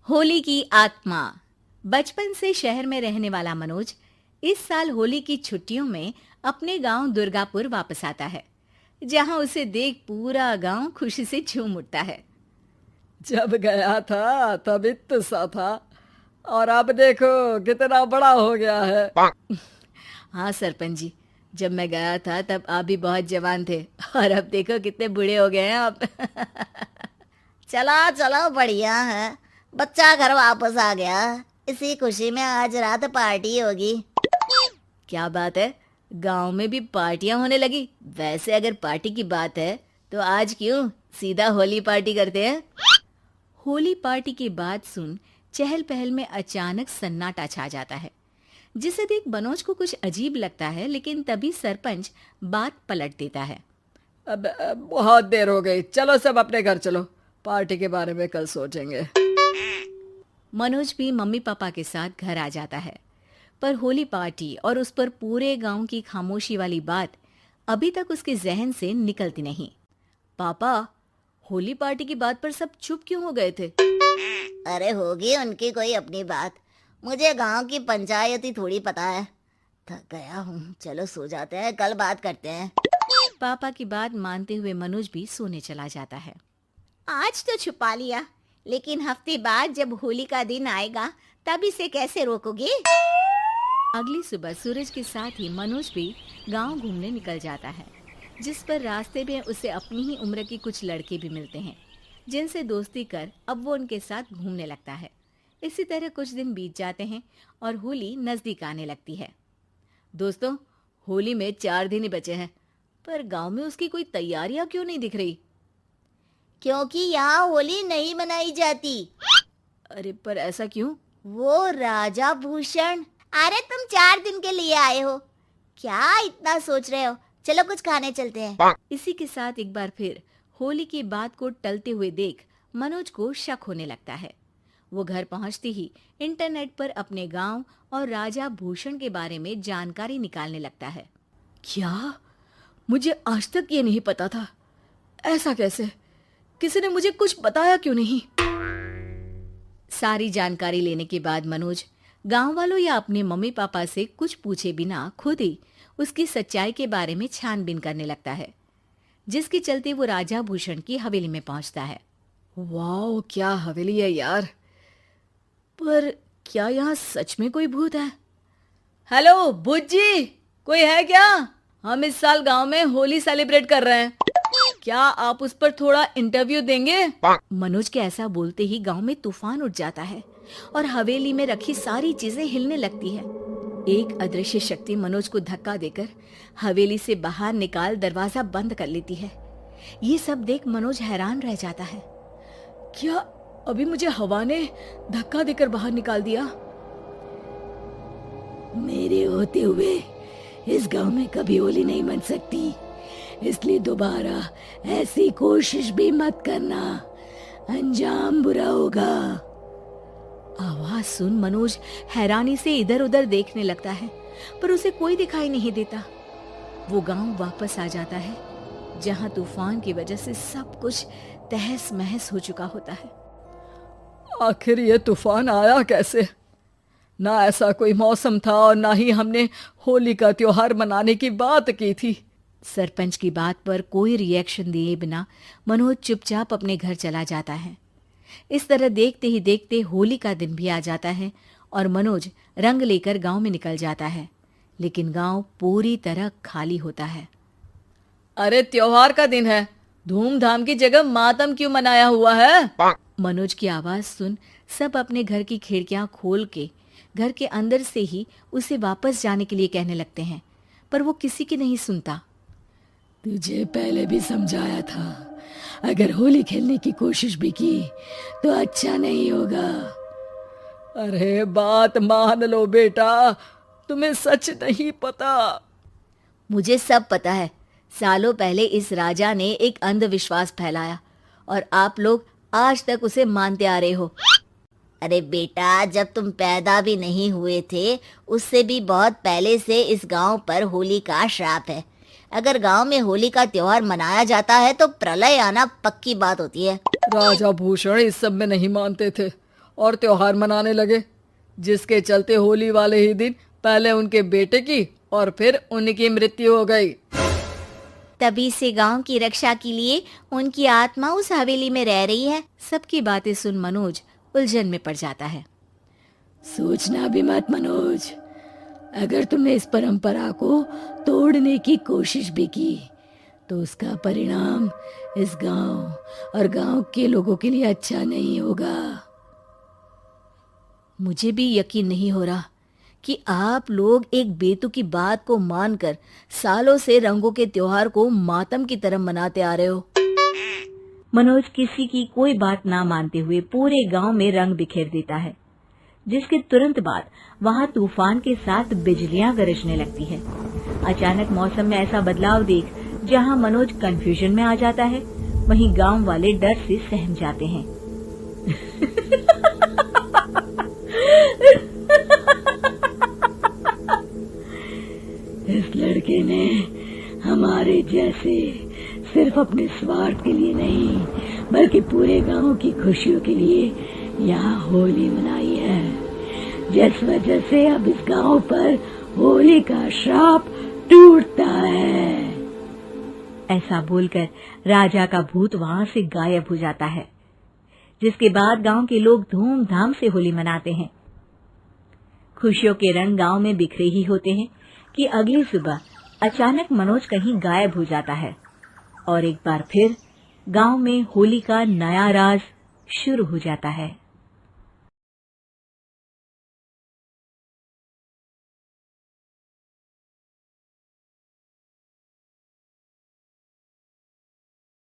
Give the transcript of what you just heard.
होली की आत्मा। बचपन से शहर में रहने वाला मनोज इस साल होली की छुट्टियों में अपने गांव दुर्गापुर वापस आता है, जहां उसे देख पूरा गांव खुशी से झूम उठता है। जब गया था तब इतना सा था और अब देखो कितना बड़ा हो गया है। हाँ सरपंच जी, जब मैं गया था तब आप भी बहुत जवान थे और अब देखो कितने बूढ़े हो गए हैं आप। चलो चलो, बढ़िया है। बच्चा घर वापस आ गया। इसी खुशी में आज रात पार्टी होगी। क्या बात है, गांव में भी पार्टियां होने लगी। वैसे अगर पार्टी की बात है तो आज क्यों सीधा होली पार्टी करते हैं। होली पार्टी की बात सुन चहल पहल में अचानक सन्नाटा छा जाता है, जिसे देख मनोज को कुछ अजीब लगता है, लेकिन तभी सरपंच बात पलट देता है। अब बहुत देर हो गई, चलो सब अपने घर चलो, पार्टी के बारे में कल सोचेंगे। मनोज भी मम्मी पापा के साथ घर आ जाता है, पर होली पार्टी और उस पर पूरे गांव की खामोशी वाली बात अभी तक उसके जहन से निकलती नहीं। पापा, होली पार्टी की बात पर सब चुप क्यों हो गए थे। अरे होगी उनकी कोई अपनी बात। मुझे गांव की पंचायत ही थोड़ी पता है। थक गया हूँ, चलो सो जाते हैं, कल बात करते हैं। पापा की बात मानते हुए मनोज भी सोने चला जाता है। आज तो छुपा लिया, लेकिन हफ्ते बाद जब होली का दिन आएगा तब इसे कैसे रोकोगे। अगली सुबह सूरज के साथ ही मनोज भी गांव घूमने निकल जाता है, जिस पर रास्ते में उसे अपनी ही उम्र के कुछ लड़के भी मिलते हैं, जिनसे दोस्ती कर अब वो उनके साथ घूमने लगता है। इसी तरह कुछ दिन बीत जाते हैं और होली नजदीक आने लगती है। दोस्तों, होली में 4 दिन ही बचे हैं, पर गांव में उसकी कोई तैयारियां क्यों नहीं दिख रही। क्योंकि यहाँ होली नहीं मनाई जाती। अरे पर ऐसा क्यों। वो राजा भूषण। अरे तुम 4 दिन के लिए आए हो, क्या इतना सोच रहे हो। चलो कुछ खाने चलते हैं। इसी के साथ एक बार फिर होली की बात को टलते हुए देख मनोज को शक होने लगता है। वो घर पहुंचते ही इंटरनेट पर अपने गांव और राजा भूषण के बारे में जानकारी निकालने लगता है। क्या? मुझे आज तक ये नहीं पता था। ऐसा कैसे? किसी ने मुझे कुछ बताया क्यों नहीं? सारी जानकारी लेने के बाद मनोज गांव वालों या अपने मम्मी पापा से कुछ पूछे बिना खुद ही उसकी सच्चाई के बारे में छानबीन करने लगता है, जिसके चलते वो राजा भूषण की हवेली में पहुंचता है। वाह, क्या हवेली है यार। पर क्या यहाँ सच में कोई भूत है? हेलो भूत जी, कोई है क्या? हम इस साल गांव में होली सेलिब्रेट कर रहे हैं, क्या आप उस पर थोड़ा इंटरव्यू देंगे? मनोज के ऐसा बोलते ही गांव में तूफान उठ जाता है और हवेली में रखी सारी चीजें हिलने लगती है। एक अदृश्य शक्ति मनोज को धक्का देकर हवेली से बाहर निकाल दरवाजा बंद कर लेती है। ये सब देख मनोज हैरान रह जाता है। क्या अभी मुझे हवा ने धक्का देकर बाहर निकाल दिया? मेरे होते हुए इस गांव में कभी होली नहीं मन सकती, इसलिए दोबारा ऐसी कोशिश भी मत करना, अंजाम बुरा होगा। आवाज सुन मनोज हैरानी से इधर उधर देखने लगता है, पर उसे कोई दिखाई नहीं देता। वो गांव वापस आ जाता है, जहां तूफान की वजह से सब कुछ तहस महस हो चुका होता है। आखिर ये तूफान आया कैसे? ना ऐसा कोई मौसम था और ना ही हमने होली का त्योहार मनाने की बात की थी। सरपंच की बात पर कोई रिएक्शन दिए बिना मनोज चुपचाप अपने घर चला जाता है। इस तरह देखते ही देखते होली का दिन भी आ जाता है और मनोज रंग लेकर गांव में निकल जाता है, लेकिन गांव पूरी तरह खाली होता है। अरे त्योहार का दिन है, धूमधाम की जगह मातम क्यों मनाया हुआ है? मनोज की आवाज सुन सब अपने घर की खिड़कियां खोल के घर के अंदर से ही उसे वापस जाने के लिए कहने लगते हैं, पर वो किसी की नहीं सुनता। तुझे पहले भी समझाया था, अगर होली खेलने की कोशिश भी की तो अच्छा नहीं होगा। अरे बात मान लो बेटा, तुम्हें सच नहीं पता। मुझे सब पता है। सालों पहले इस राजा ने एक अंधविश्वास फैलाया और आप लोग आज तक उसे मानते आ रहे हो। अरे बेटा, जब तुम पैदा भी नहीं हुए थे उससे भी बहुत पहले से इस गांव पर होली का श्राप है। अगर गांव में होली का त्योहार मनाया जाता है तो प्रलय आना पक्की बात होती है। राजा भूषण इस सब में नहीं मानते थे और त्योहार मनाने लगे, जिसके चलते होली वाले ही दिन पहले उनके बेटे की और फिर उनकी मृत्यु हो गई। तभी से गांव की रक्षा के लिए उनकी आत्मा उस हवेली में रह रही है। सबकी बातें सुन मनोज उलझन में पड़ जाता है। सोचना भी मत मनोज, अगर तुमने इस परंपरा को तोड़ने की कोशिश भी की तो उसका परिणाम इस गांव और गांव के लोगों के लिए अच्छा नहीं होगा। मुझे भी यकीन नहीं हो रहा कि आप लोग एक बेतुकी बात को मानकर सालों से रंगों के त्योहार को मातम की तरह मनाते आ रहे हो। मनोज किसी की कोई बात ना मानते हुए पूरे गांव में रंग बिखेर देता है, जिसके तुरंत बाद वहां तूफान के साथ बिजलियां गरजने लगती है। अचानक मौसम में ऐसा बदलाव देख जहां मनोज कंफ्यूजन में आ जाता है, वहीं गांव वाले डर से सहम जाते हैं। इस लड़के ने हमारे जैसे सिर्फ अपने स्वार्थ के लिए नहीं बल्कि पूरे गांव की खुशियों के लिए यहाँ होली मनाई है, जिस वजह से अब इस गांव पर होली का श्राप टूटता है। ऐसा बोलकर राजा का भूत वहां से गायब हो जाता है, जिसके बाद गांव के लोग धूमधाम से होली मनाते हैं। खुशियों के रंग गांव में बिखरे ही होते हैं कि अगली सुबह अचानक मनोज कहीं गायब हो जाता है और एक बार फिर गांव में होली का नया राज शुरू हो जाता है।